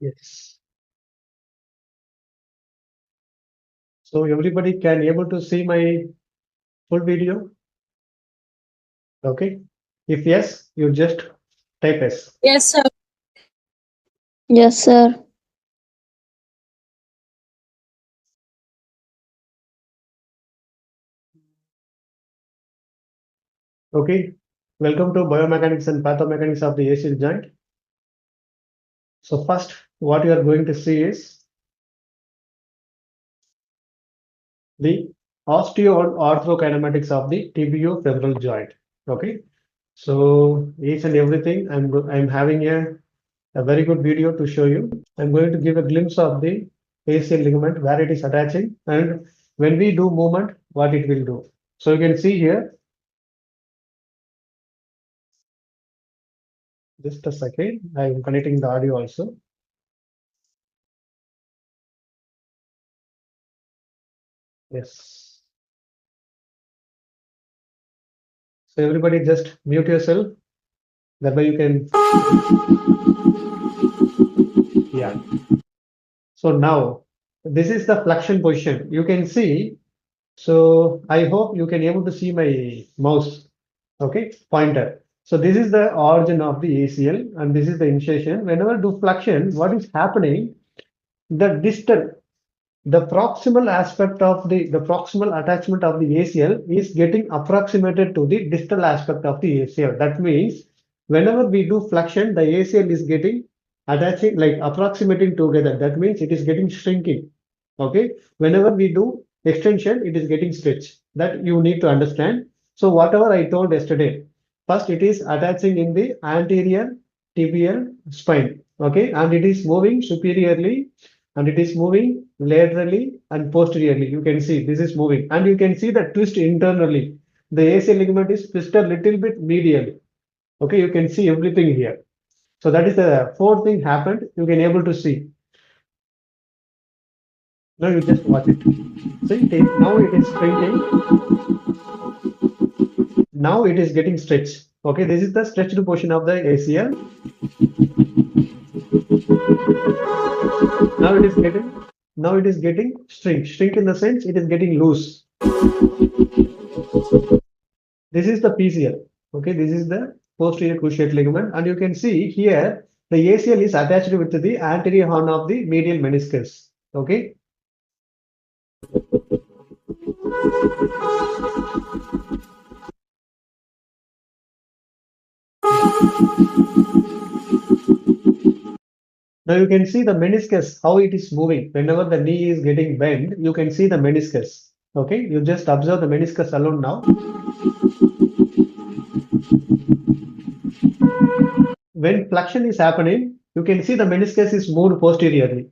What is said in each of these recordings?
Yes. So everybody can able to see my full video? Okay. If yes, you just type yes. Yes, sir. Yes, sir. Okay. Welcome to Biomechanics and Pathomechanics of the ACL joint. So first, what you are going to see is the osteo and orthokinematics of the tibiofemoral joint. Okay. So each and everything, I'm having a very good video to show you. I'm going to give a glimpse of the ACL ligament, where it is attaching, and when we do movement, what it will do. So you can see here, just a second, I'm connecting the audio also. Yes. So everybody just mute yourself. That way you can, yeah. So now, this is the flexion position. You can see, so I hope you can able to see my mouse, okay, pointer. So this is the origin of the ACL and this is the initiation. Whenever do flexion, what is happening? The distal, the proximal aspect of the proximal attachment of the ACL is getting approximated to the distal aspect of the ACL. That means whenever we do flexion, the ACL is getting attaching, like approximating together. That means it is getting shrinking. Okay. Whenever we do extension, it is getting stretched. That you need to understand. So whatever I told yesterday, first it is attaching in the anterior tibial spine. Okay. And it is moving superiorly and it is moving laterally and posteriorly. You can see this is moving and you can see the twist internally. The ACL ligament is twisted a little bit medially. Okay, you can see everything here. So that is the fourth thing happened. You can able to see. Now you just watch it. See, now it is shrinking. Now it is getting stretched. Okay, this is the stretched portion of the ACL. Now it is getting shrink in the sense it is getting loose. This is the PCL. Okay, this is the posterior cruciate ligament, and you can see here the ACL is attached with the anterior horn of the medial meniscus. Okay. Now you can see the meniscus, how it is moving. Whenever the knee is getting bent, you can see the meniscus. Okay, you just observe the meniscus alone now. When flexion is happening, you can see the meniscus is moved posteriorly.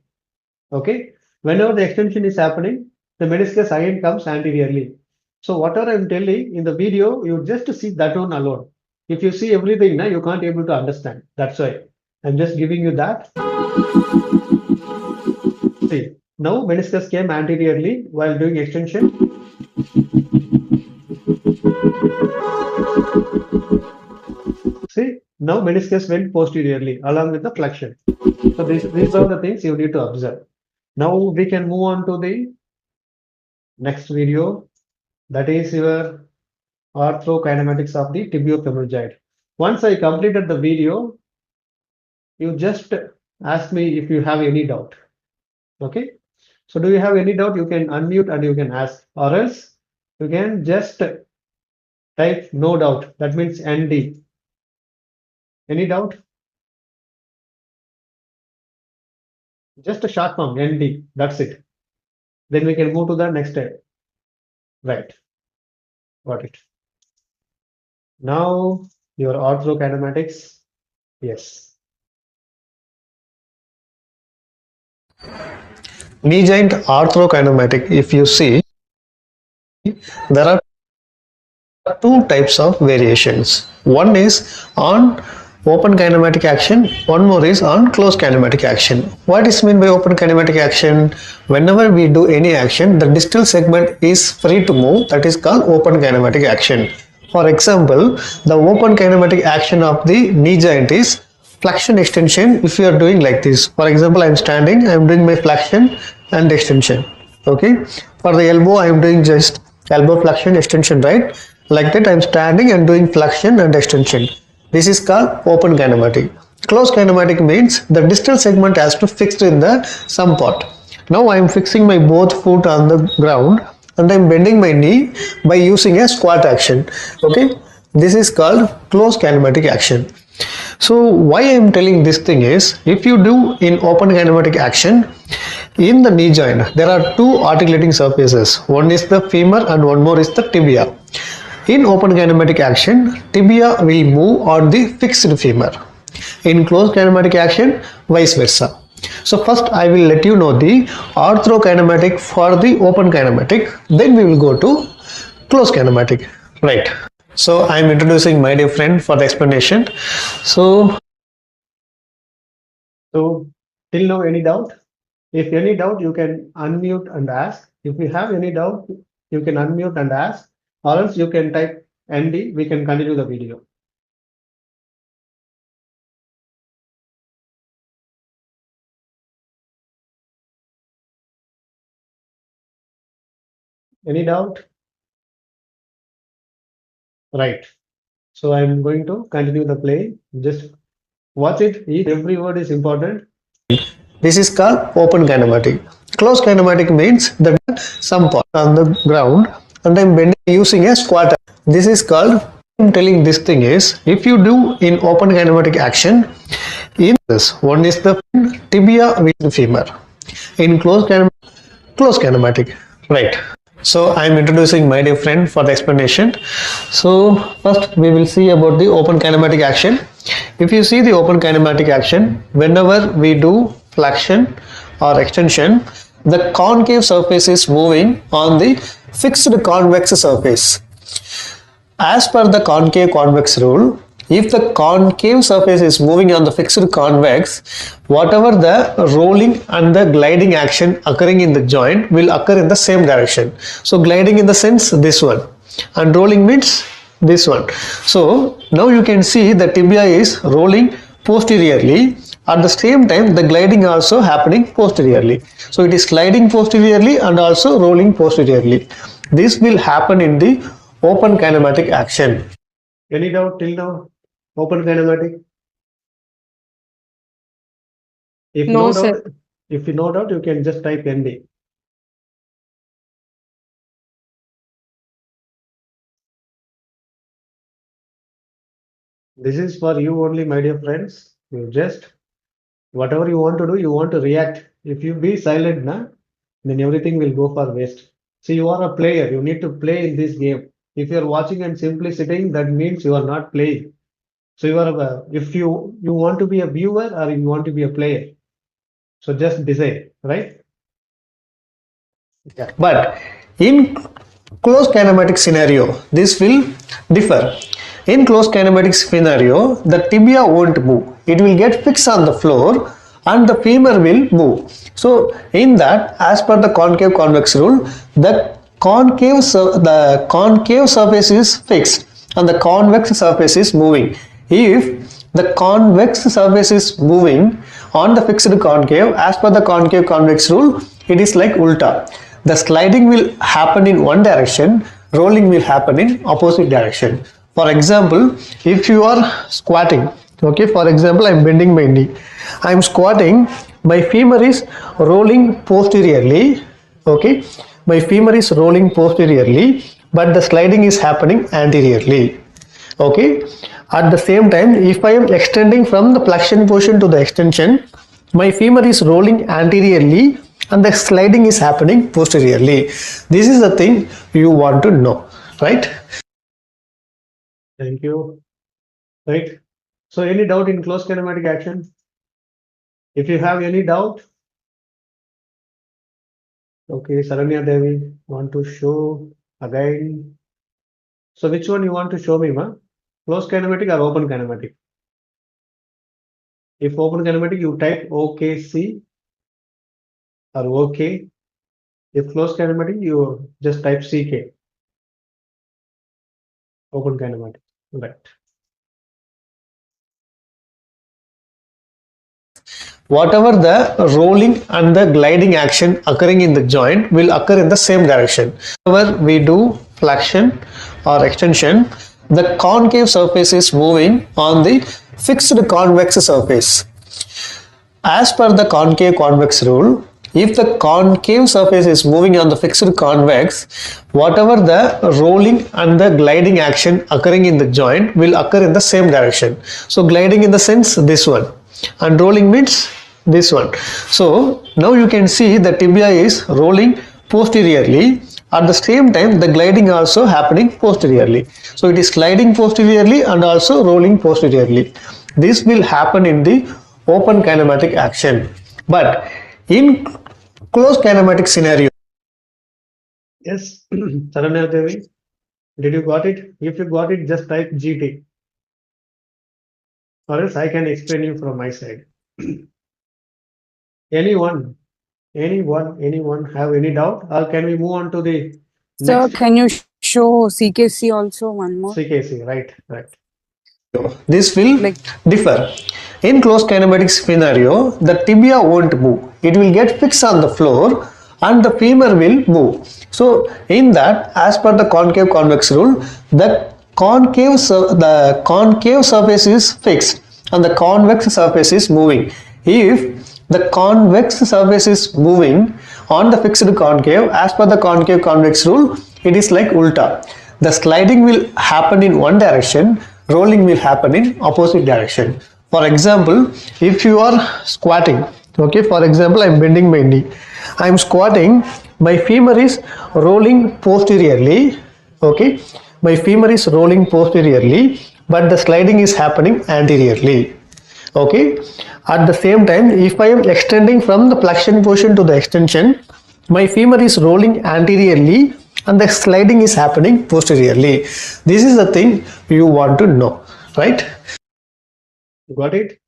Okay, whenever the extension is happening, the meniscus again comes anteriorly. So whatever I'm telling in the video, you just see that one alone. If you see everything, now you can't able to understand. That's why I'm just giving you that. See, now meniscus came anteriorly while doing extension. See, now meniscus went posteriorly along with the flexion. So these are the things you need to observe. Now we can move on to the next video. That is your orthokinematics of the tibiofemoral joint. Once I completed the video, you just ask me if you have any doubt. Okay. So do you have any doubt? You can unmute and you can ask, or else you can just type no doubt. That means ND. Any doubt? Just a short form, ND. That's it. Then we can move to the next step. Right. Got it. Now your orthokinematics. Yes. Knee joint orthokinematic, if you see, there are two types of variations. One is on open kinematic action, one more is on closed kinematic action. What is meant by open kinematic action? Whenever we do any action, the distal segment is free to move, that is called open kinematic action. For example, the open kinematic action of the knee joint is flexion extension if you are doing like this. For example, I am standing, I am doing my flexion and extension. Okay, for the elbow I am doing just elbow flexion extension, right? Like that I am standing and doing flexion and extension. This is called open kinematic. Closed kinematic means the distal segment has to fixed in the some part. Now I am fixing my both foot on the ground and I am bending my knee by using a squat action. Okay, this is called closed kinematic action. So why I am telling this thing is, if you do in open kinematic action, in the knee joint there are two articulating surfaces. One is the femur and one more is the tibia. In open kinematic action, tibia will move on the fixed femur. In closed kinematic action, vice versa. So first I will let you know the orthokinematic for the open kinematic, then we will go to closed kinematic. Right. So I am introducing my dear friend for the explanation. So till now, any doubt? If any doubt, you can unmute and ask. If you have any doubt, you can unmute and ask, or else you can type ND. We can continue the video. Any doubt? Right. So I'm going to continue the play. Just watch it. Every word is important. this is called open kinematic. Closed kinematic means that some part on the ground and I'm bending using a squat. This is called, I'm telling this thing is, if you do in open kinematic action, in this one is the tibia with the femur. In closed kinematic, right? So I am introducing my dear friend for the explanation. So first we will see about the open kinematic action. If you see the open kinematic action, whenever we do flexion or extension, the concave surface is moving on the fixed convex surface. As per the concave convex rule, if the concave surface is moving on the fixed convex, whatever the rolling and the gliding action occurring in the joint will occur in the same direction. So gliding in the sense this one, and rolling means this one. So now you can see the tibia is rolling posteriorly. At the same time, the gliding also happening posteriorly. So it is sliding posteriorly and also rolling posteriorly. This will happen in the open kinematic action. Any doubt till now? Open kinematic? If No, no sir. doubt, if you no doubt, you can just type ND. This is for you only, my dear friends. You just whatever you want to do, you want to react. If you be silent, na, then everything will go for waste. See, you are a player. You need to play in this game. If you are watching and simply sitting, that means you are not playing. So you are if you want to be a viewer or you want to be a player. So just decide, right? Yeah. But in closed kinematic scenario, this will differ. In closed kinematic scenario, the tibia won't move. It will get fixed on the floor and the femur will move. So in that, as per the concave convex rule, the concave surface is fixed and the convex surface is moving. If the convex surface is moving on the fixed concave, as per the concave convex rule, it is like ulta. The sliding will happen in one direction, rolling will happen in opposite direction. For example, if you are squatting, okay, for example, I am bending my knee, I am squatting, my femur is rolling posteriorly, okay, my femur is rolling posteriorly, but the sliding is happening anteriorly, okay. At the same time, if I am extending from the flexion position to the extension, my femur is rolling anteriorly and the sliding is happening posteriorly. This is the thing you want to know, right? Thank you. Right. So any doubt in closed kinematic action? If you have any doubt, okay, Saranya Devi want to show again. So which one you want to show me, ma? Closed kinematic or open kinematic? If open kinematic, you type OKC or OK. If closed kinematic, you just type CK. Open kinematic. Right. whatever the rolling and the gliding action occurring in the joint will occur in the same direction. Whenever we do flexion or extension, the concave surface is moving on the fixed convex surface. As per the concave convex rule, if the concave surface is moving on the fixed convex, whatever the rolling and the gliding action occurring in the joint will occur in the same direction. So gliding in the sense this one, and rolling means this one. So now you can see the tibia is rolling posteriorly. At the same time, the gliding also happening posteriorly. So it is gliding posteriorly and also rolling posteriorly. This will happen in the open kinematic action. But in closed kinematic scenario, Yes, Saranya Devi, did you got it? If you got it, just type GT. Or else I can explain you from my side. Anyone have any doubt? Or can we move on to the Sir, next can you show CKC also one more? CKC? Right. this will Like- differ. In closed kinematic scenario, the tibia won't move. It will get fixed on the floor and the femur will move. So in that, as per the concave convex rule, the concave surface is fixed and the convex surface is moving. If the convex surface is moving on the fixed concave, as per the concave convex rule, it is like ulta. The sliding will happen in one direction, rolling will happen in opposite direction. For example, if you are squatting, okay, for example, I am bending my knee, I am squatting, my femur is rolling posteriorly, okay, my femur is rolling posteriorly, but the sliding is happening anteriorly, okay. At the same time, if I am extending from the flexion position to the extension, my femur is rolling anteriorly and the sliding is happening posteriorly. This is the thing you want to know, right? Got it?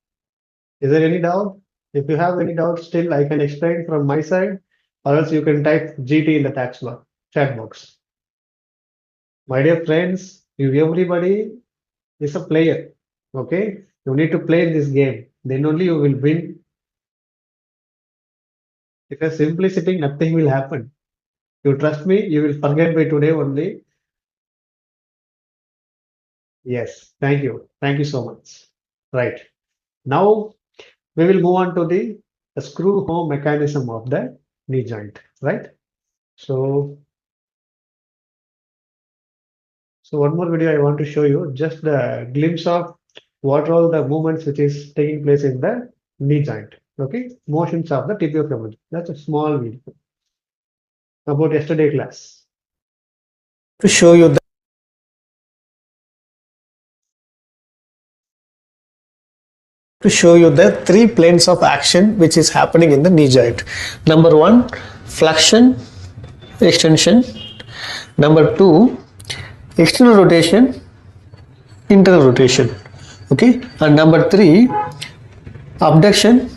Is there any doubt? If you have any doubt, still I can explain from my side, or else you can type GT in the chat box. My dear friends, everybody is a player. Okay, you need to play this game. Then only you will win. If you're simply sitting, nothing will happen. You trust me, you will forget by today only. Yes, thank you. Thank you so much. Right. Now we will move on to the screw home mechanism of the knee joint, right? So one more video I want to show you, just the glimpse of what all the movements which is taking place in the knee joint. Okay, motions of the tibiofemoral. That's a small video about yesterday class. To show you the three planes of action which is happening in the knee joint. Number one, flexion, extension. Number two, external rotation, internal rotation. Okay, and number three, abduction,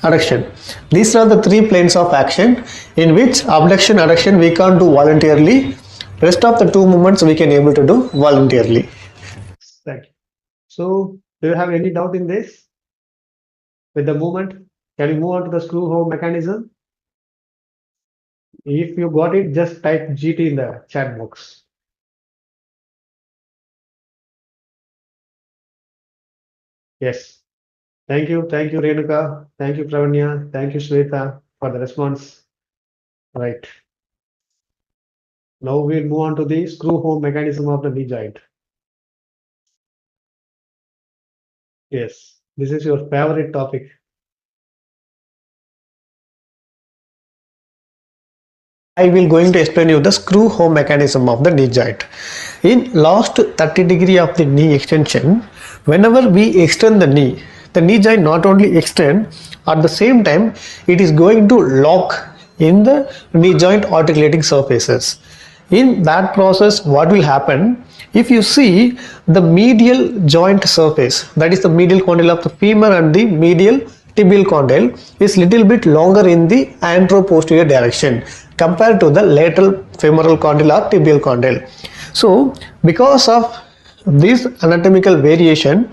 adduction. These are the three planes of action in which abduction, adduction we can't do voluntarily. Rest of the two movements we can able to do voluntarily. Right. So do you have any doubt in this? With the movement, can you move on to the screw home mechanism? If you got it, just type GT in the chat box. Yes. Thank you, Renuka. Thank you, Pravanya. Thank you, Sweta, for the response. Right. Now we'll move on to the screw home mechanism of the knee joint. Yes, this is your favorite topic. I will going to explain you the screw home mechanism of the knee joint. In last 30 degree of the knee extension, whenever we extend the knee joint not only extend, at the same time it is going to lock in the knee joint articulating surfaces. In that process, what will happen? If you see the medial joint surface, that is the medial condyle of the femur and the medial tibial condyle is little bit longer in the anteroposterior direction compared to the lateral femoral condyle or tibial condyle. So because of this anatomical variation,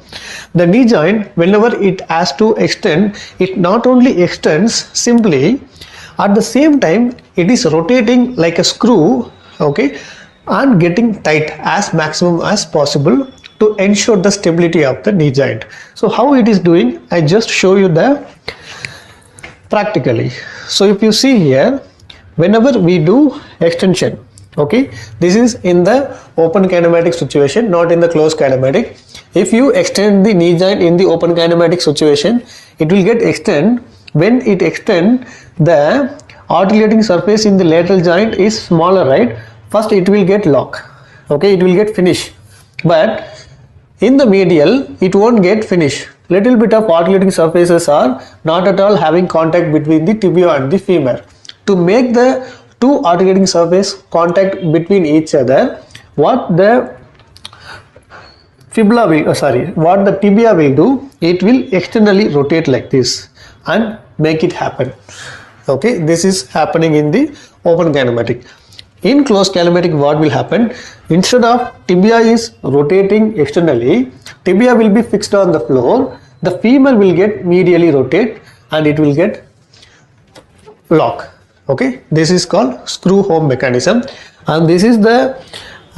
the knee joint, whenever it has to extend, it not only extends simply, at the same time it is rotating like a screw, okay, and getting tight as maximum as possible to ensure the stability of the knee joint. So how it is doing, I just show you the practically. So if you see here, whenever we do extension, okay, this is in the open kinematic situation, not in the closed kinematic. If you extend the knee joint in the open kinematic situation, it will get extend. When it extend, the articulating surface in the lateral joint is smaller, right? First it will get lock, okay, it will get finish, but in the medial, it won't get finished. Little bit of articulating surfaces are not at all having contact between the tibia and the femur. To make the two articulating surface contact between each other, what the what the tibia will do, it will externally rotate like this and make it happen. Okay, this is happening in the open kinematic. In closed kinematic, what will happen? Instead of tibia is rotating externally, tibia will be fixed on the floor, the femur will get medially rotate and it will get lock. Okay, this is called screw home mechanism, and this is the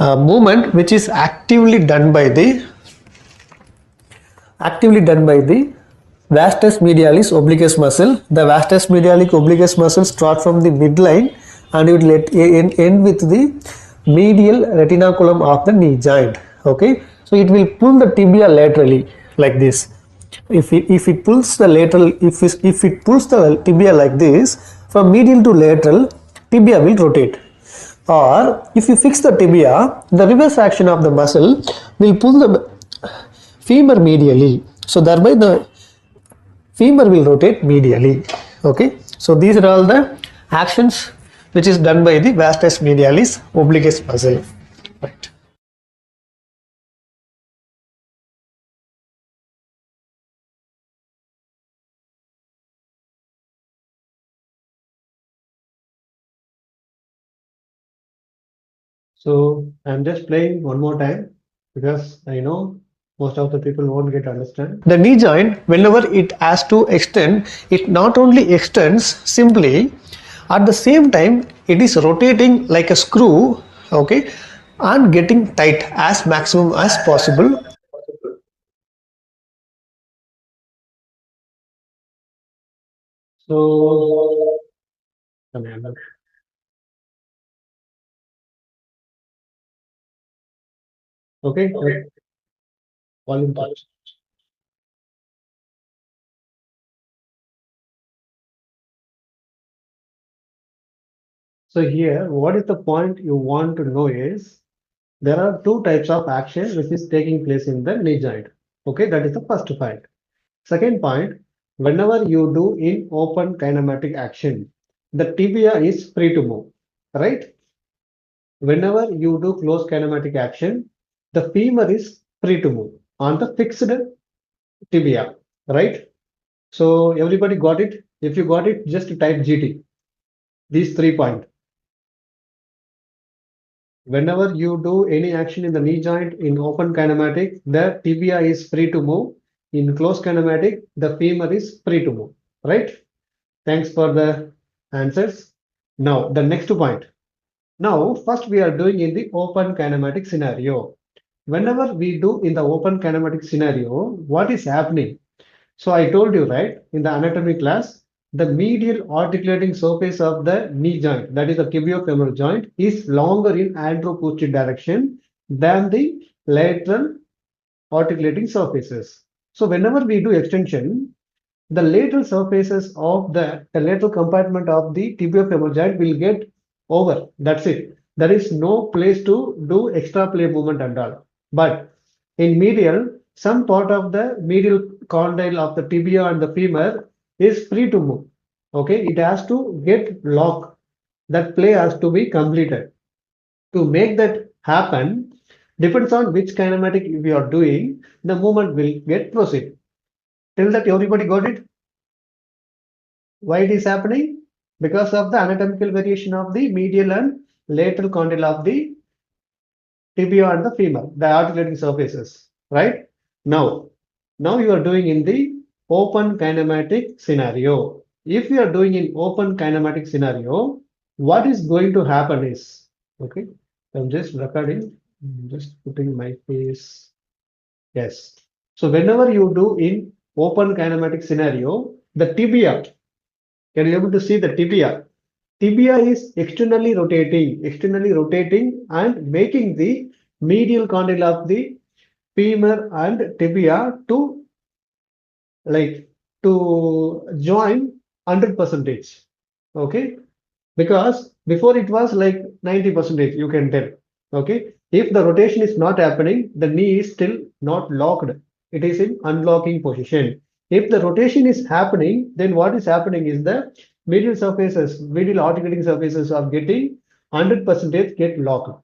movement which is actively done by the vastus medialis obliquus muscle. The vastus medialis obliquus muscle starts from the midline and it will end with the medial retinaculum of the knee joint. Okay, so it will pull the tibia laterally like this. If it pulls the lateral, if it pulls the tibia like this, from medial to lateral, tibia will rotate. Or if you fix the tibia, the reverse action of the muscle will pull the femur medially. So thereby the femur will rotate medially. Okay, so these are all the actions which is done by the vastus medialis obliquus muscle. Right. So I'm just playing one more time because I know most of the people won't get understand. The knee joint, whenever it has to extend, it not only extends simply, at the same time it is rotating like a screw, okay, and getting tight as maximum as possible. So okay, volume touch. So here, what is the point you want to know is there are two types of action which is taking place in the knee joint. Okay, that is the first point. Second point, whenever you do in open kinematic action, the tibia is free to move, right? Whenever you do closed kinematic action, the femur is free to move on the fixed tibia, right? So everybody got it? If you got it, just type GT. These 3 points. Whenever you do any action in the knee joint in open kinematic, the tibia is free to move. In closed kinematic, the femur is free to move, right? Thanks for the answers. Now, the next point. Now, first we are doing in the open kinematic scenario. Whenever we do in the open kinematic scenario, what is happening? So I told you, right, in the anatomy class, the medial articulating surface of the knee joint, that is the tibiofemoral joint, is longer in anteroposterior direction than the lateral articulating surfaces. So whenever we do extension, the lateral surfaces of the lateral compartment of the tibiofemoral joint will get over. That's it. There is no place to do extra play movement and all. But in medial, some part of the medial condyle of the tibia and the femur is free to move. Okay, it has to get locked. That play has to be completed. To make that happen, depends on which kinematic we are doing, the movement will get proceed. Till that everybody got it? Why it is happening? Because of the anatomical variation of the medial and lateral condyle of the tibia and the femur, the articulating surfaces, right? Now you are doing in the open kinematic scenario. If you are doing in open kinematic scenario, what is going to happen is, okay, I'm just recording, I'm just putting my face. Yes. So whenever you do in open kinematic scenario, the tibia, can you able to see the tibia? Tibia is externally rotating and making the medial condyle of the femur and tibia to like to join 100%. Okay, because before it was like 90%, you can tell. Okay, if the rotation is not happening, the knee is still not locked, it is in unlocking position. If the rotation is happening, then what is happening is the medial articulating surfaces are getting 100% get locked.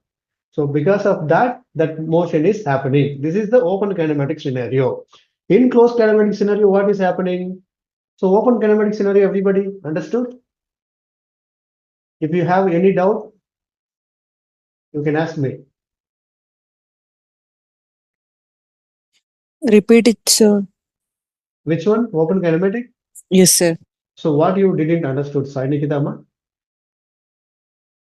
So because of that, that motion is happening. This is the open kinematic scenario. In closed kinematic scenario, what is happening? So open kinematic scenario, everybody understood? If you have any doubt, you can ask me. Repeat it, sir. Which one? Open kinematic? Yes, sir. So what you didn't understood, Sainikidama?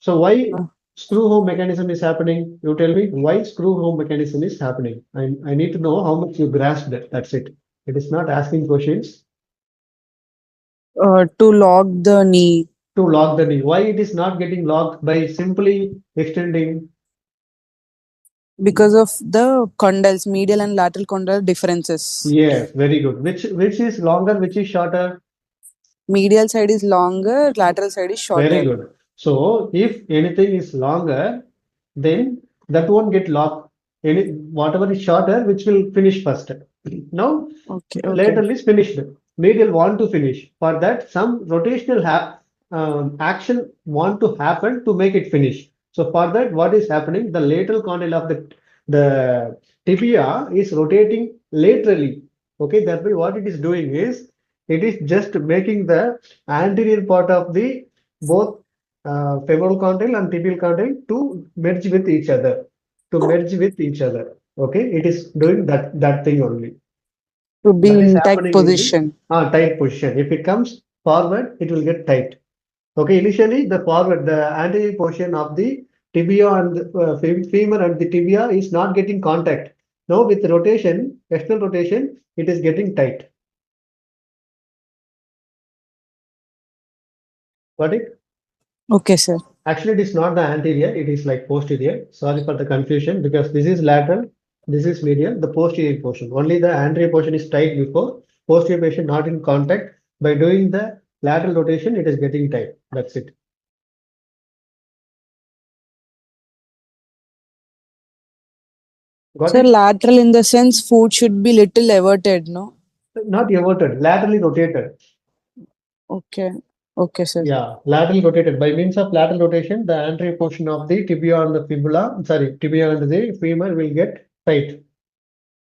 So why Uh, screw home mechanism is happening? You tell me why screw home mechanism is happening. I need to know how much you grasped it. That's it. It is not asking questions. to lock the knee. To lock the knee. Why it is not getting locked by simply extending? Because of the condyles, medial and lateral condyle differences. Yes, very good. Which is longer, which is shorter? Medial side is longer, lateral side is Very shorter. good. So if anything is longer, then that won't get locked. Whatever is shorter, which will finish first. Now, Okay, okay. lateral is finished. Medial want to finish. For that, some rotational action want to happen to make it finish. So for that, what is happening? The lateral condyle of the tibia is rotating laterally. Okay, that way what it is doing is it is just making the anterior part of the both femoral condyle and tibial condyle to merge with each other. To merge with each other. Okay, it is doing that thing only. To be That is in tight happening in the position. tight position. If it comes forward, it will get tight. Okay, initially the anterior portion of the tibia and the femur and the tibia is not getting contact. Now with rotation, external rotation, it is getting tight. Got it? Okay, sir. Actually, it is not the anterior, it is like posterior. Sorry for the confusion because this is lateral, this is medial, the posterior portion. Only the anterior portion is tight before, posterior portion not in contact. By doing the lateral rotation, it is getting tight. That's it. Got Sir, it? lateral in the sense foot should be little everted, no? Not everted, laterally rotated. Okay. Okay, sir. Yeah, laterally rotated. By means of lateral rotation, the anterior portion of the tibia and the fibula, sorry, tibia and the femur will get tight.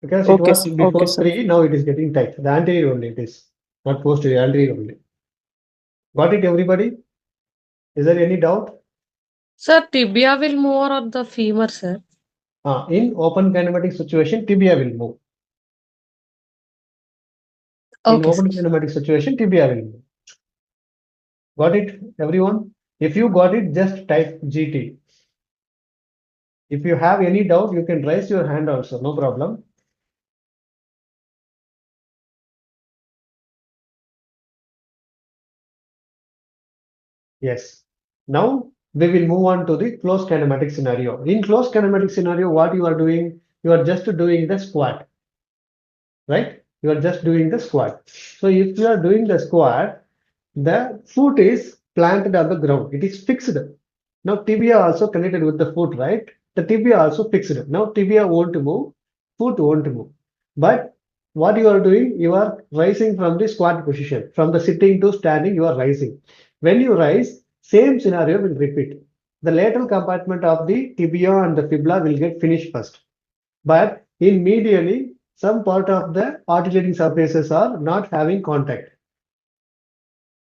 Because it Okay, was sir. Okay, before sir. free, now it is getting tight. The anterior only it is, not posterior, anterior only. Got it, everybody? Is there any doubt? Sir, tibia will move or the femur, sir? In open kinematic situation, tibia will move. In Okay, sir. open kinematic situation, tibia will move. Got it, everyone? If you got it, just type GT. If you have any doubt, you can raise your hand also, no problem. Yes. Now we will move on to the closed kinematic scenario. In closed kinematic scenario, what you are doing? You are just doing the squat, right? You are just doing the squat. So if you are doing the squat, the foot is planted on the ground. It is fixed. Now tibia also connected with the foot, right? The tibia also fixed. Now tibia won't move, foot won't move. But what you are doing, you are rising from the squat position. From the sitting to standing, you are rising. When you rise, same scenario will repeat. The lateral compartment of the tibia and the fibula will get finished first. But in medially, some part of the articulating surfaces are not having contact.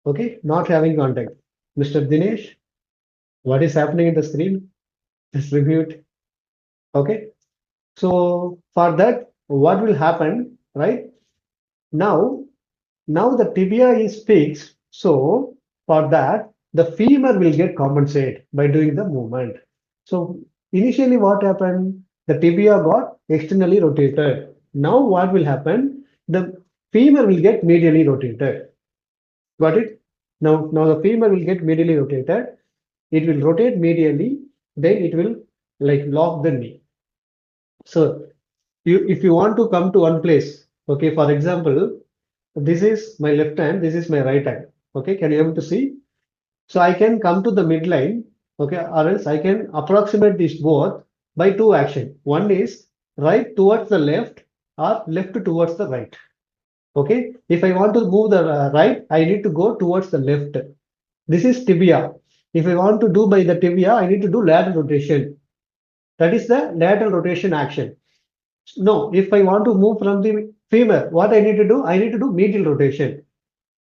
Okay, not having contact. Mr. Dinesh, what is happening in the screen? Just review it. Okay. So for that, what will happen, right? Now, now the tibia is fixed. So for that, the femur will get compensated by doing the movement. So initially what happened? The tibia got externally rotated. Now what will happen? The femur will get medially rotated. Got it? Now the femur will get medially rotated. It will rotate medially, then it will like lock the knee. So if you want to come to one place, okay, for example, this is my left hand, this is my right hand. Okay, can you able to see? So I can come to the midline, okay, or else I can approximate these both by two action. One is right towards the left or left towards the right. Okay, if I want to move the right, I need to go towards the left. This is tibia. If I want to do by the tibia, I need to do lateral rotation. That is the lateral rotation action. No, if I want to move from the femur, what I need to do? I need to do medial rotation.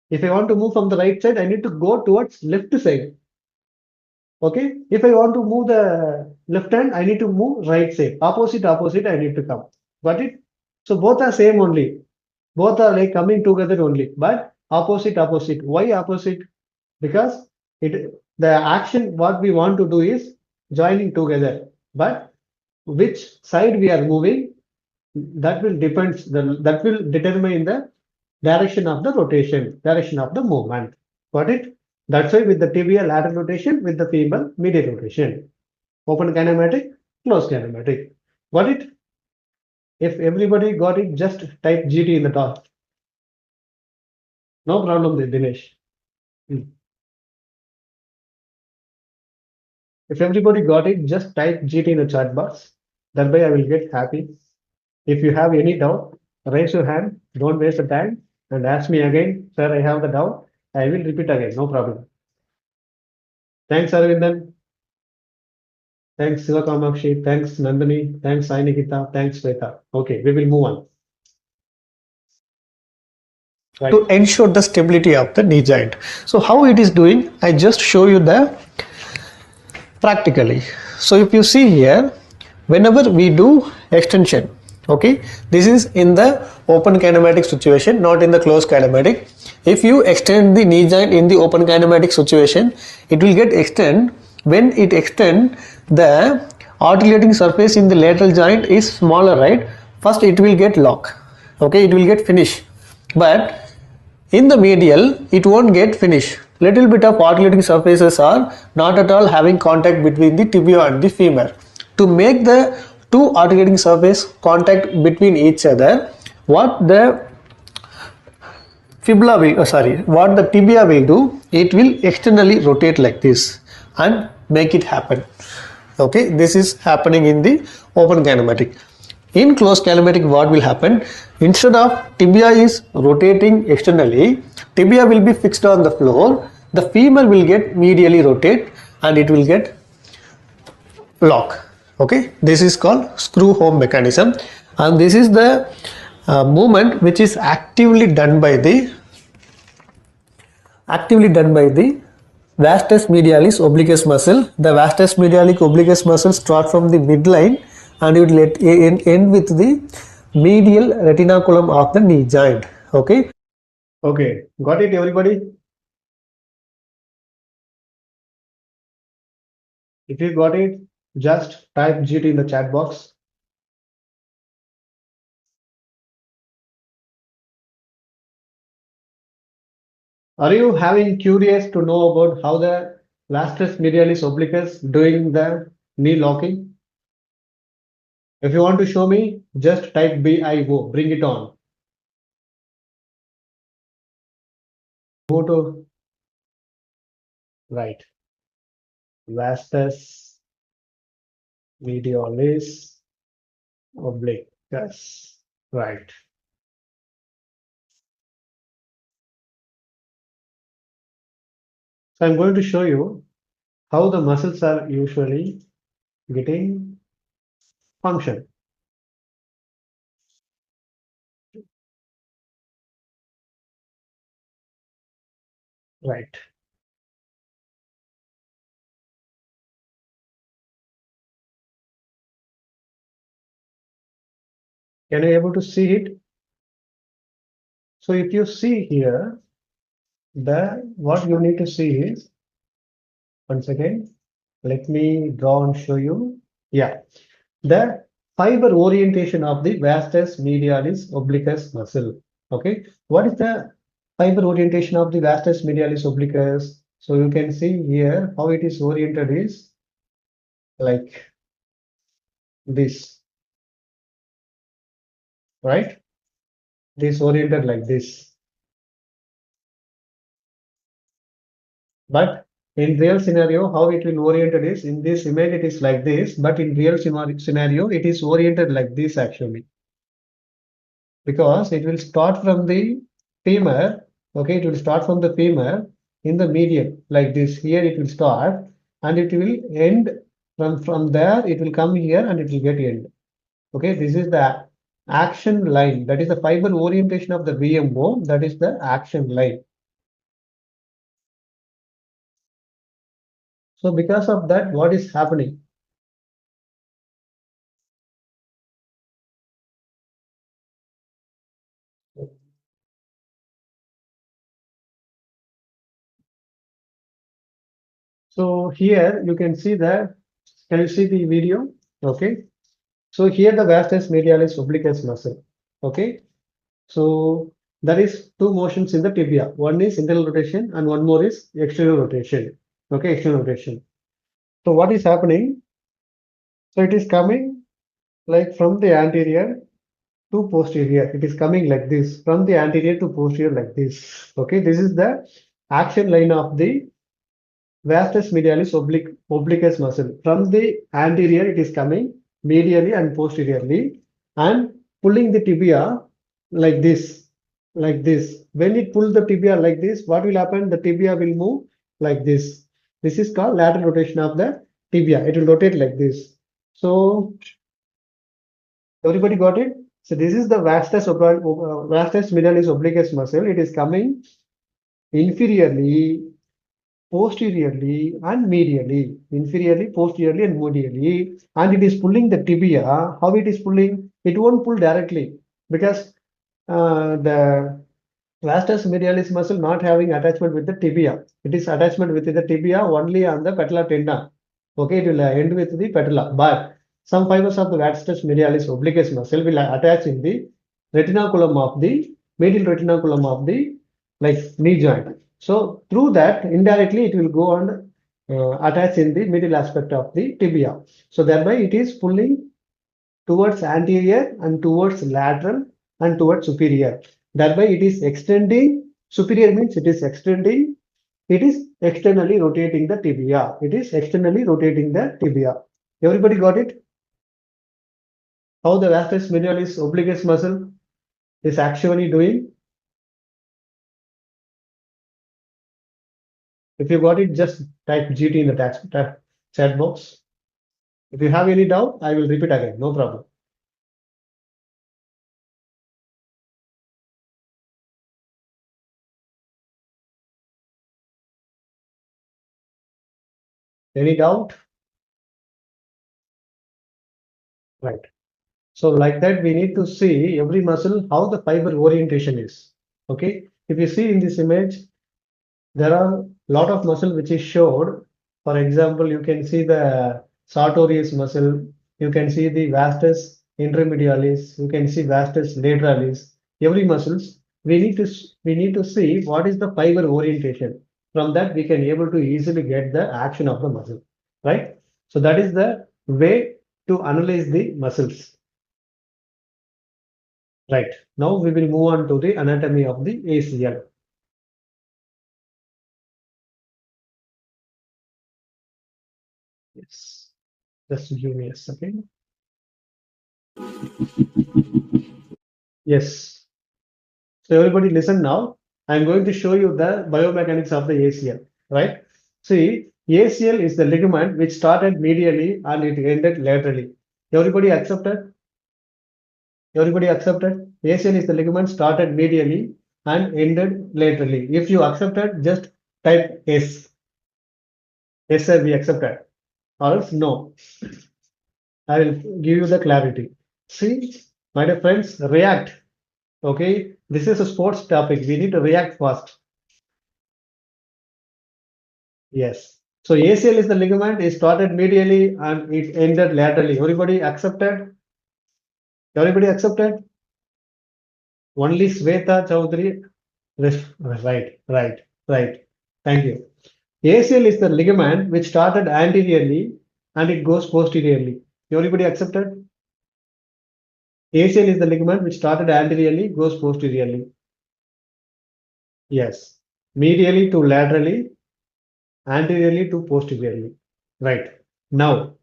If I want to move from the right side, I need to go towards left side. Okay. If I want to move the left hand, I need to move right side. Opposite, I need to come. Got it? So both are same only. Both are like coming together only, but opposite. Why opposite? Because the action what we want to do is joining together. But which side we are moving, that will determine the direction of the rotation, direction of the movement. Got it? That's why with the tibia lateral rotation, with the femur medial rotation. Open kinematic, closed kinematic. Got it? If everybody got it, just type GT in the top. No problem with Dinesh. If everybody got it, just type GT in the chat box. That way I will get happy. If you have any doubt, raise your hand. Don't waste the time and ask me again, sir, I have the doubt. I will repeat again, no problem. Thanks, Arvindan. Thanks, Sivakamakshi. Thanks, Nandini. Thanks, Sai Nikita. Thanks, Sweta. Okay, we will move on. Right. To ensure the stability of the knee joint. So how it is doing, I just show you the practically. So if you see here, whenever we do extension, okay, this is in the open kinematic situation, not in the closed kinematic. If you extend the knee joint in the open kinematic situation, it will get extend. When it extend, the articulating surface in the lateral joint is smaller, right? First it will get lock, okay, it will get finish, but in the medial, it won't get finished. Little bit of articulating surfaces are not at all having contact between the tibia and the femur. To make the two articulating surface contact between each other, what the what the tibia will do, it will externally rotate like this and make it happen. Okay, this is happening in the open kinematic. In closed kinematic, what will happen? Instead of tibia is rotating externally, tibia will be fixed on the floor, the femur will get medially rotate and it will get lock. Okay, this is called screw home mechanism, and this is the movement which is actively done by the vastus medialis obliquus muscle. The vastus medialis obliquus muscle start from the midline and it will end with the medial retinaculum of the knee joint. Okay. Okay, got it, everybody? If you got it, just type GT in the chat box. Are you having curious to know about how the vastus medialis obliquus doing the knee locking? If you want to show me, just type BIO, bring it on. Go to right. Vastus medialis obliquus. Right. So I'm going to show you how the muscles are usually getting function. Right. Can you able to see it? So if you see here, what you need to see is, once again, let me draw and show you. Yeah, the fiber orientation of the vastus medialis obliquus muscle. Okay, what is the fiber orientation of the vastus medialis obliquus? So you can see here how it is oriented is like this, right? This oriented like this. But in real scenario, how it will oriented is, in this image it is like this, but in real scenario it is oriented like this actually, because it will start from the femur. Okay, it will start from the femur in the median like this. Here it will start and it will end from there. It will come here and it will get end. Okay, this is the action line. That is the fiber orientation of the VMO. That is the action line. So because of that, what is happening? So here you can see that. Can you see the video? Okay. So here the vastus medialis obliquus muscle. Okay. So there is two motions in the tibia. One is internal rotation and one more is external rotation. Okay, external rotation. So what is happening? So it is coming like from the anterior to posterior. It is coming like this, from the anterior to posterior like this. Okay, this is the action line of the vastus medialis obliquus muscle. From the anterior, it is coming medially and posteriorly and pulling the tibia like this, like this. When it pulls the tibia like this, what will happen? The tibia will move like this. This is called lateral rotation of the tibia. It will rotate like this. So everybody got it? So this is the vastus medialis obliquus muscle. It is coming inferiorly, posteriorly and medially, inferiorly, posteriorly and medially, and it is pulling the tibia. How it is pulling? It won't pull directly because the vastus medialis muscle not having attachment with the tibia. It is attachment with the tibia only on the patella tendon. Okay, it will end with the patella, but some fibers of the vastus medialis obliquus muscle will attach in the retinaculum of the medial retinaculum of the like knee joint. So through that, indirectly, it will go and attach in the middle aspect of the tibia. So thereby, it is pulling towards anterior and towards lateral and towards superior. Thereby, it is extending. Superior means it is extending. It is externally rotating the tibia. It is externally rotating the tibia. Everybody got it? How the vastus medialis obliquus muscle is actually doing? If you got it, just type GT in the chat box. If you have any doubt, I will repeat again. No problem. Any doubt? Right. So like that, we need to see every muscle, how the fiber orientation is. Okay. If you see in this image, there are a lot of muscle which is showed. For example, you can see the sartorius muscle. You can see the vastus intermedialis. You can see vastus lateralis. Every muscles, we need to see what is the fiber orientation. From that, we can able to easily get the action of the muscle, right? So that is the way to analyze the muscles. Right. Now we will move on to the anatomy of the ACL. Yes. Just give me a second. Yes. So everybody listen now. I'm going to show you the biomechanics of the ACL, right? See, ACL is the ligament which started medially and it ended laterally. Everybody accepted? Everybody accepted? ACL is the ligament started medially and ended laterally. If you accepted, just type S. Yes, sir, we accepted. Or else no. I will give you the clarity. See, My dear friends, react. Okay, this is a sports topic. We need to react fast. Yes. So ACL is the ligament. It started medially and it ended laterally. Everybody accepted? Everybody accepted? Only Sweta Chowdhury. Right. Thank you. ACL is the ligament which started anteriorly and it goes posteriorly. Everybody accepted? ACL is the ligament which started anteriorly, goes posteriorly. Yes. Medially to laterally, anteriorly to posteriorly. Right. Now,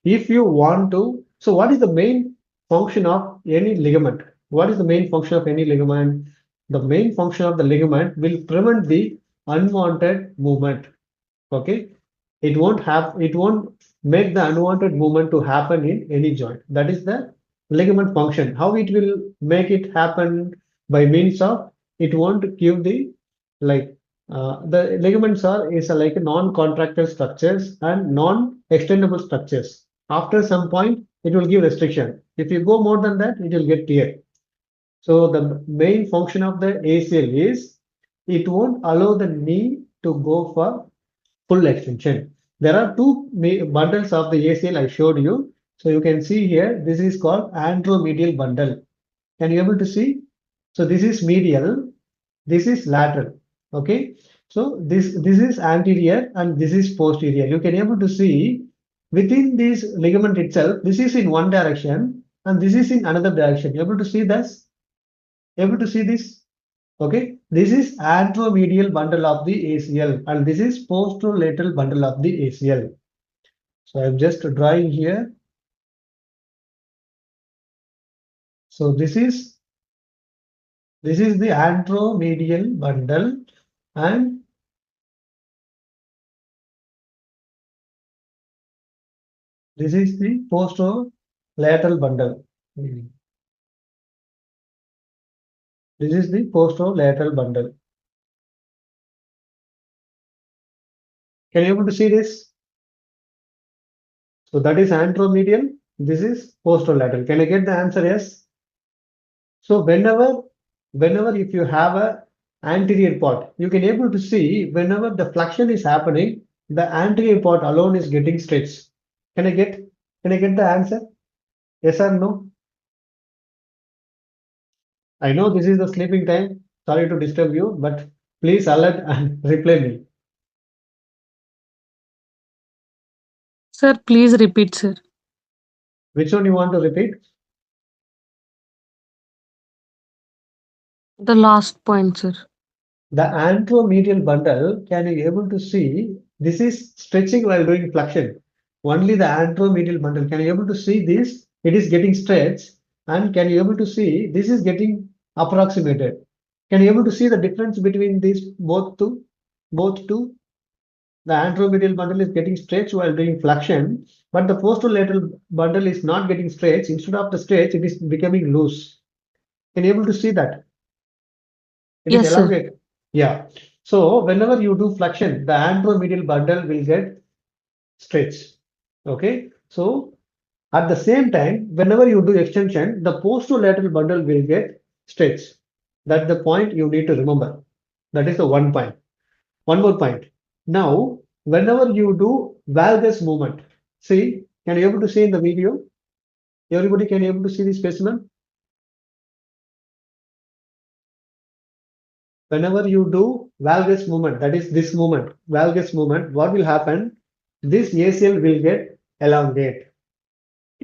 if you want to, so what is the main function of any ligament? What is the main function of any ligament? The main function of the ligament will prevent the unwanted movement. Okay. It won't make the unwanted movement to happen in any joint. That is the ligament function. How it will make it happen? By means of, it won't give the, like, the ligaments are is a, like non-contractile structures and non-extendable structures. After some point, it will give restriction. If you go more than that, it will get tear. So the main function of the ACL is it won't allow the knee to go for full extension. There are two bundles of the ACL I showed you. So you can see here, this is called anteromedial bundle. Can you able to see? So this is medial, this is lateral. Okay. So this is anterior and this is posterior. You can able to see within this ligament itself, this is in one direction and this is in another direction. You able to see this? Able to see this? Okay, this is anteromedial bundle of the ACL and this is posterolateral bundle of the ACL. So I'm just drawing here. So this is the anteromedial bundle and this is the posterolateral bundle. This is the posterolateral bundle. Can you able to see this? So that is anteromedial. This is posterolateral. Can I get the answer? Yes. So whenever if you have a anterior part, you can able to see whenever the flexion is happening, the anterior part alone is getting stretched. Can I get the answer? Yes or no? I know this is the sleeping time. Sorry to disturb you, but please alert and reply me. Sir, please repeat, sir. Which one you want to repeat? The last point, sir. The anteromedial bundle, can you able to see this is stretching while doing flexion? Only the anteromedial bundle. Can you able to see this? It is getting stretched, and can you able to see this is getting approximated? Can you able to see the difference between these both two? Both two. The anteromedial bundle is getting stretched while doing flexion, but the posterolateral bundle is not getting stretched. Instead of the stretch, it is becoming loose. Can you able to see that? It is Yes, sir. elongated. Yeah. So whenever you do flexion, the anteromedial bundle will get stretched. Okay. So at the same time, whenever you do extension, the posterolateral bundle will get stretched. That's the point you need to remember. That is the one point. One more point. Now, whenever you do valgus movement, see, can you able to see in the video? Everybody can able to see the specimen? Whenever you do valgus movement, that is this movement, valgus movement, what will happen? This ACL will get elongate.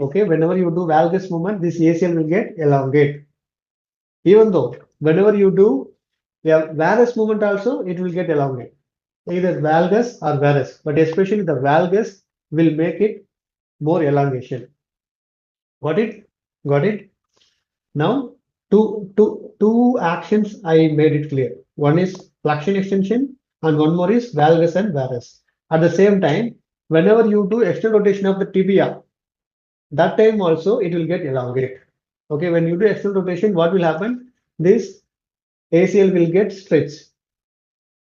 Okay, whenever you do valgus movement, this ACL will get elongate. Even though whenever you do varus movement also, it will get elongate. Either valgus or varus, but especially the valgus will make it more elongation. Got it? Got it? Now, two actions I made it clear. One is flexion extension and one more is valgus and varus. At the same time, whenever you do external rotation of the tibia, that time also it will get elongate. Okay, when you do external rotation, what will happen? This ACL will get stretched.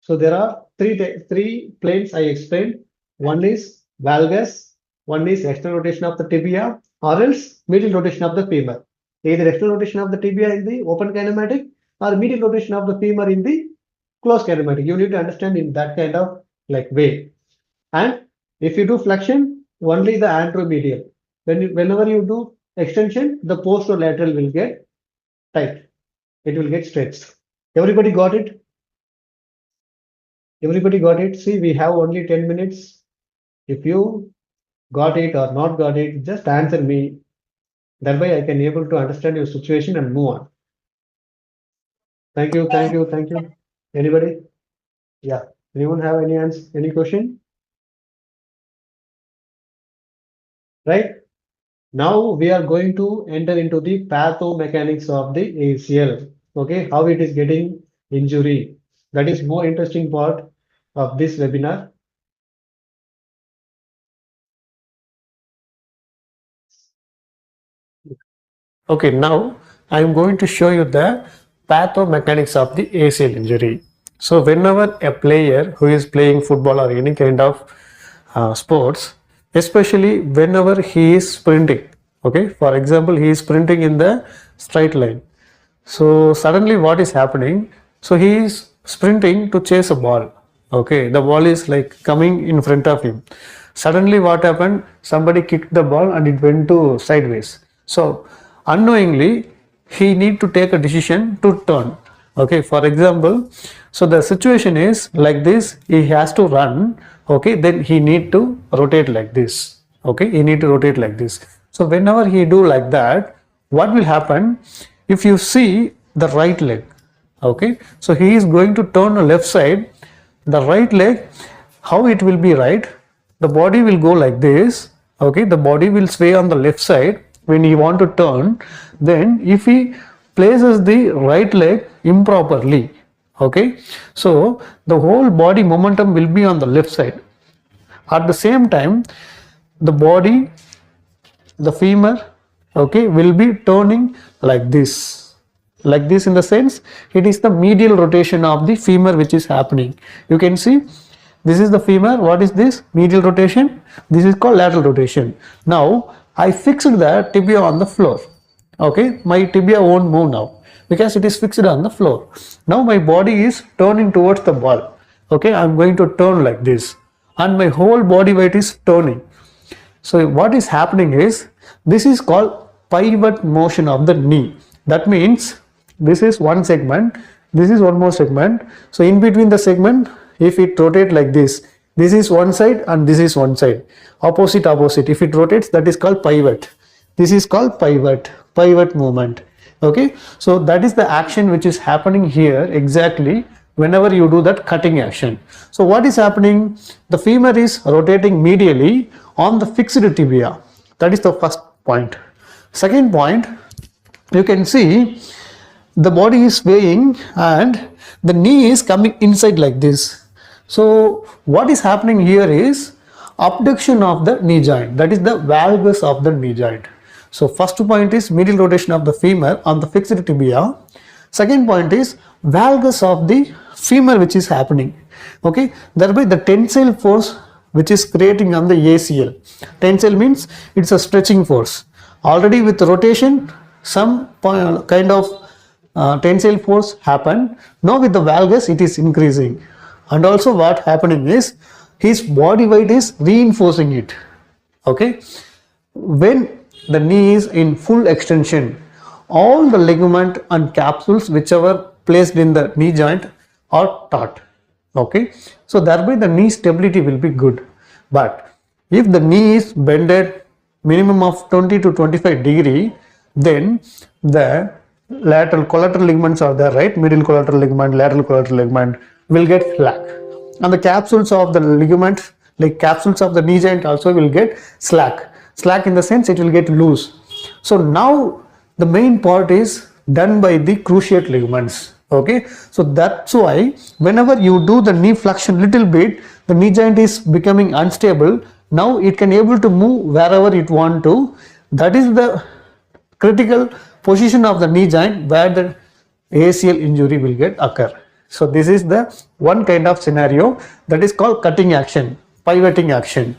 So there are three planes I explained. One is valgus, one is external rotation of the tibia, or else medial rotation of the femur. either external rotation of the tibia in the open kinematic or medial rotation of the femur in the closed kinematic. You need to understand in that kind of like way. And if you do flexion, only the anteromedial. Whenever you do extension, the posterolateral will get tight. It will get stretched. Everybody got it? Everybody got it? See, we have only 10 minutes. If you got it or not got it, just answer me. That way I can able to understand your situation and move on. Thank you, thank you, thank you. Anybody? Yeah. Anyone have any answer, any question? Right? Now we are going to enter into the pathomechanics of the ACL. Okay, how it is getting injury. That is more interesting part of this webinar. Okay, now I am going to show you the pathomechanics of the ACL injury. So whenever a player who is playing football or any kind of sports, especially whenever he is sprinting, okay, for example, he is sprinting in the straight line. So suddenly what is happening? So he is sprinting to chase a ball. Okay, the ball is like coming in front of him. Suddenly what happened? Somebody kicked the ball and it went to sideways. So unknowingly he need to take a decision to turn. Okay, for example, so the situation is like this, he has to run. Okay, then he need to rotate like this. Okay, he need to rotate like this. So whenever he do like that, what will happen? If you see the right leg, okay, so he is going to turn the left side. The right leg, how it will be right? The body will go like this. Okay, the body will sway on the left side when he want to turn. Then if he places the right leg improperly, okay, so the whole body momentum will be on the left side. At the same time, the body, the femur, okay, will be turning like this in the sense it is the medial rotation of the femur which is happening. You can see this is the femur. What is this? Medial rotation. This is called lateral rotation. Now I fixed the tibia on the floor. Okay, my tibia won't move now because it is fixed on the floor. Now my body is turning towards the ball. Okay, I'm going to turn like this and my whole body weight is turning. So what is happening is, this is called pivot motion of the knee. That means this is one segment, this is one more segment. So in between the segment, if it rotate like this is one side and this is one side. Opposite. If it rotates, that is called pivot. This is called pivot movement. Okay, so that is the action which is happening here exactly whenever you do that cutting action. So what is happening? The femur is rotating medially on the fixed tibia. That is the first point. Second point, you can see the body is swaying and the knee is coming inside like this. So what is happening here is abduction of the knee joint. That is the valgus of the knee joint. So first point is medial rotation of the femur on the fixed tibia. Second point is valgus of the femur which is happening. Okay, thereby the tensile force which is creating on the ACL. Tensile means it's a stretching force. Already with rotation, some kind of tensile force happened. Now with the valgus, it is increasing. And also what happening is, his body weight is reinforcing it. Okay, when the knee is in full extension, all the ligament and capsules whichever placed in the knee joint are taut. Okay, so thereby the knee stability will be good. But if the knee is bended minimum of 20 to 25 degree, then the lateral collateral ligaments are there, right? Medial collateral ligament, lateral collateral ligament will get slack, and the capsules of the ligament, like capsules of the knee joint, also will get slack in the sense it will get loose. So now the main part is done by the cruciate ligaments. Okay, so that's why whenever you do the knee flexion little bit, the knee joint is becoming unstable. Now it can able to move wherever it want to. That is the critical position of the knee joint where the ACL injury will get occur. So this is the one kind of scenario that is called cutting action, pivoting action.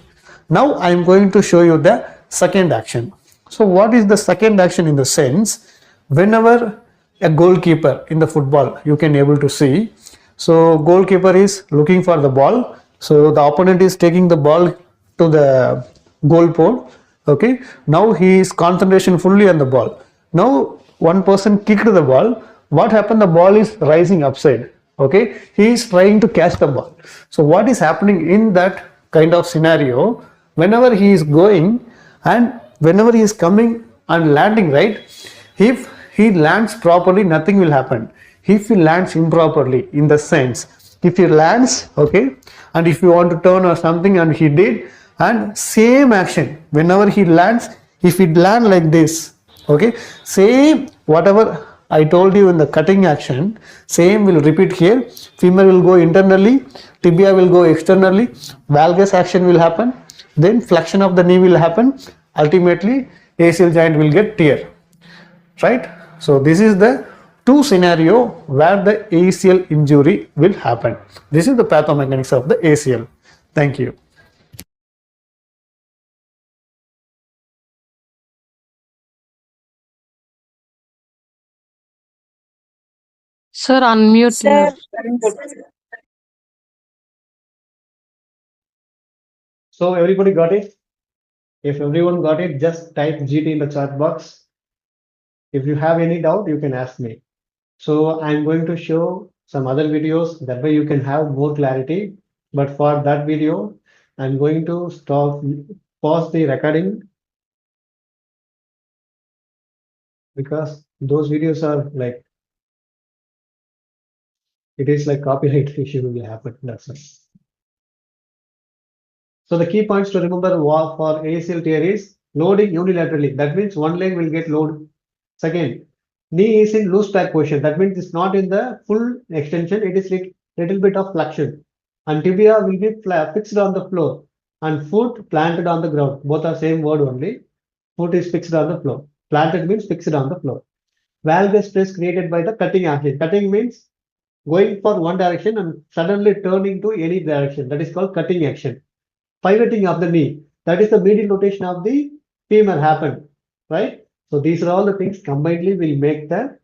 Now I am going to show you the second action. So what is the second action in the sense? whenever a goalkeeper in the football, you can able to see, so goalkeeper is looking for the ball, so the opponent is taking the ball to the goal pole. Okay, now he is concentration fully on the ball. Now one person kicked the ball. What happened? The ball is rising upside. Okay, he is trying to catch the ball. So what is happening in that kind of scenario? Whenever he is going and whenever he is coming and landing, right, if he lands properly, nothing will happen. If he lands improperly, in the sense, if he lands, okay, and if you want to turn or something and he did, and same action, whenever he lands, if he land like this, okay, same whatever I told you in the cutting action, same will repeat here. Femur will go internally, tibia will go externally, valgus action will happen, then flexion of the knee will happen, ultimately ACL joint will get tear, right? So this is the two scenario where the ACL injury will happen. This is the pathomechanics of the ACL. Thank you. Sir, unmute your. So everybody got it? If everyone got it, just type GT in the chat box. If you have any doubt, you can ask me. So I'm going to show some other videos, that way you can have more clarity. But for that video, I'm going to pause the recording, because those videos are like, it is like copyright issue will happen. That's it. So the key points to remember for ACL tear is loading unilaterally. That means one leg will get loaded. Second, knee is in loose back position. That means it's not in the full extension. It is little bit of flexion. And tibia will be fixed on the floor and foot planted on the ground. Both are same word only. Foot is fixed on the floor. Planted means fixed on the floor. Valgus stress created by the cutting action. Cutting means going for one direction and suddenly turning to any direction. That is called cutting action. Pivoting of the knee, that is the medial rotation of the femur happen, right? So these are all the things combinedly will make the,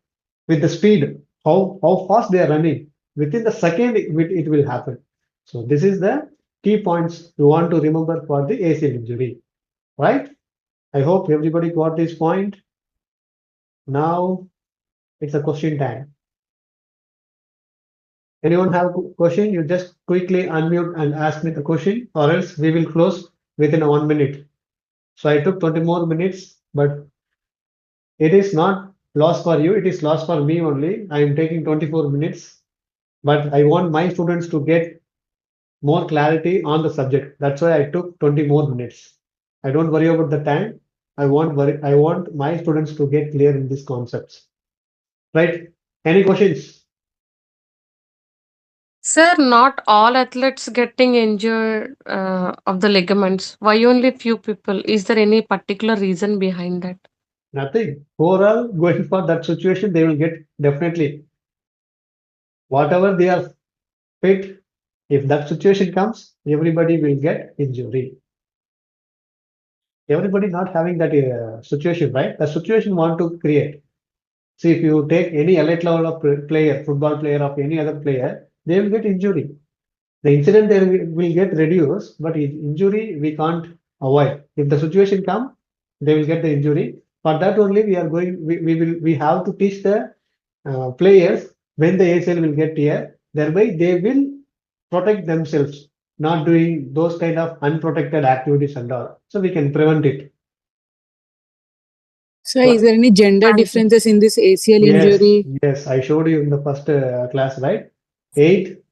with the speed, how fast they are running, within the second it will happen. So this is the key points you want to remember for the ACL injury, right? I hope everybody got this point. Now it's a question time. Anyone have a question? You just quickly unmute and ask me the question, or else we will close within 1 minute. So I took 20 more minutes, but it is not loss for you. It is loss for me only. I am taking 24 minutes, but I want my students to get more clarity on the subject. That's why I took 20 more minutes. I don't worry about the time. I want my students to get clear in these concepts. Right? Any questions? Sir, not all athletes getting injured of the ligaments. Why only few people? Is there any particular reason behind that? Nothing. Overall, going for that situation, they will get definitely whatever they are fit. If that situation comes, everybody will get injury. Everybody not having that situation, right? The situation want to create. See, if you take any elite level of player, football player, of any other player, they will get injury. The incident they will get reduced, but injury we can't avoid. If the situation come, they will get the injury. For that only we are going. We have to teach the players when the ACL will get here. Thereby they will protect themselves, not doing those kind of unprotected activities and all. So we can prevent it. So, is there any gender differences in this ACL injury? Yes, I showed you in the first class, right? Eight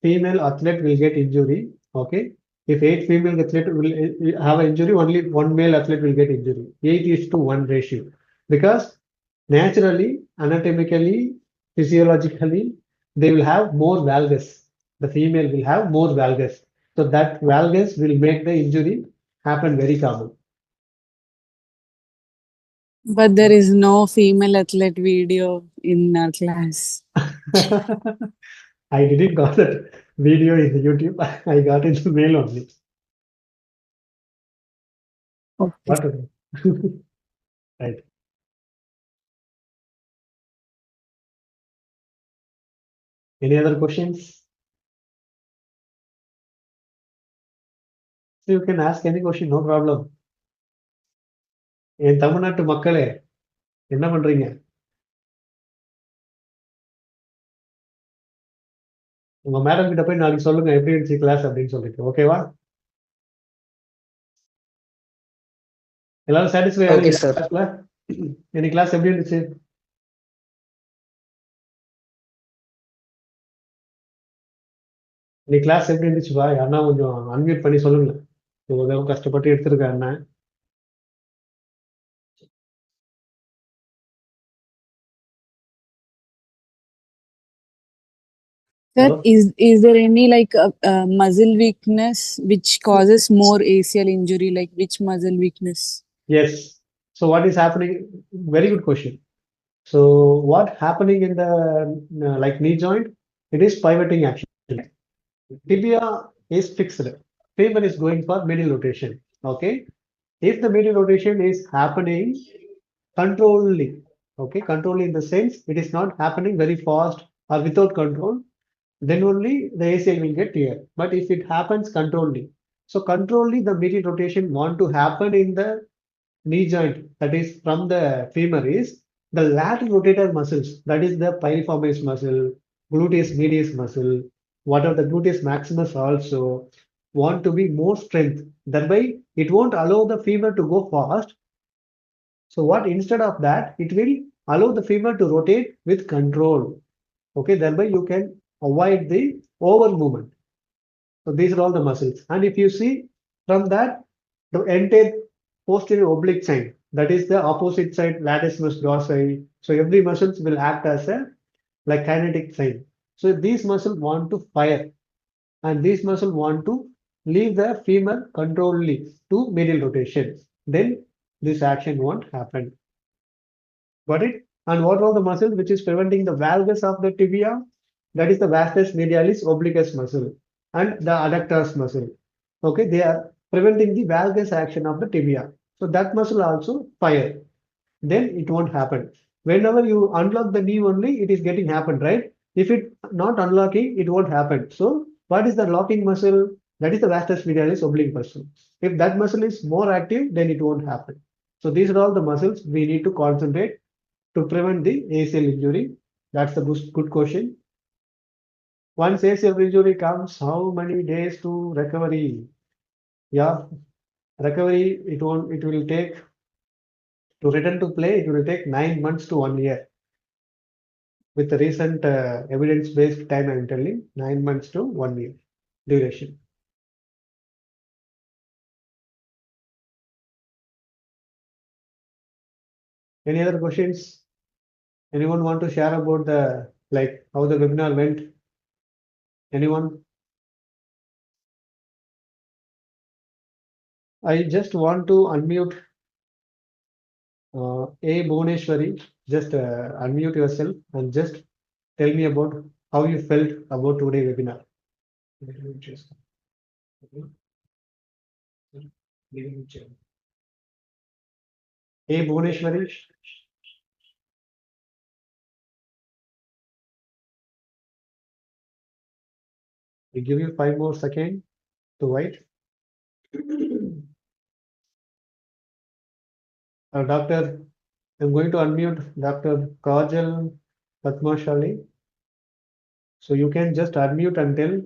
female athlete will get injury. Okay, if 8 female athlete will have an injury, only one male athlete will get injury. 8:1 ratio, because naturally, anatomically, physiologically, they will have more valgus. The female will have more valgus, so that valgus will make the injury happen very common. But there is no female athlete video in our class. I didn't got that video in the YouTube. I got it in mail only. Okay. What? Right. Any other questions? So you can ask any question, no problem. என் தமிழ்நாட்டு மக்களே என்ன பண்றீங்க? உங்க madam கிட்ட போய் நாளைக்கு சொல்லுங்க எப்படி இருந்துச்சு கிளாஸ் அப்படின்னு சொல்லிட்டு, ஓகேவா? எல்லாரும் சாட்டிஸ்ஃபை Okay, ஆனீங்களா sir. கிளாஸ்ல? இன்னைக்கு கிளாஸ் எப்படி இருந்துச்சு? இன்னைக்கு கிளாஸ் எப்படி இருந்துச்சுப்பா? யாருன்னா கொஞ்சம் அன்மியூட் பண்ணி சொல்லுங்க. இவ்வளவு கஷ்டப்பட்டு எடுத்திருக்கேன் என்ன? Sir, Hello? is there any like muscle weakness which causes more ACL injury? Like which muscle weakness? Yes. So what is happening? Very good question. So what happening in the like knee joint? It is pivoting action. Tibia is fixed. Femur is going for medial rotation. Okay. If the medial rotation is happening controllably, okay, control in the sense it is not happening very fast or without control, then only the ACL will get tear. But if it happens controllably, so controllably the medial rotation want to happen in the knee joint, that is from the femur, is the lateral rotator muscles, that is the piriformis muscle, gluteus medius muscle, whatever the gluteus maximus also want to be more strength. Thereby, it won't allow the femur to go fast. So what instead of that, it will allow the femur to rotate with control. Okay, thereby you can avoid the over movement. So these are all the muscles. And if you see from that, the entire posterior oblique chain, that is the opposite side latissimus dorsi. So every muscles will act as a like kinetic chain. So these muscles want to fire, and these muscles want to leave the femur controllably to medial rotation. Then this action won't happen. Got it? And what are the muscles which is preventing the valgus of the tibia? That is the vastus medialis obliquus muscle and the adductors muscle. Okay, they are preventing the valgus action of the tibia. So that muscle also fire. Then it won't happen. Whenever you unlock the knee only, it is getting happen, right? If it not unlocking, it won't happen. So what is the locking muscle? That is the vastus medialis oblique muscle. If that muscle is more active, then it won't happen. So these are all the muscles we need to concentrate to prevent the ACL injury. That's the good question. Once ACL injury comes, how many days to recovery? Yeah, recovery, it will take to return to play, it will take 9 months to 1 year. With the recent evidence-based time, I'm telling 9 months to 1 year duration. Any other questions? Anyone want to share about the like how the webinar went? Anyone? I just want to unmute A. Bhuneshwari. Just unmute yourself and just tell me about how you felt about today's webinar. A. Bhuneshwari. We give you 5 more seconds to wait. Doctor, I'm going to unmute Dr. Kajal Padmashali. So you can just unmute and tell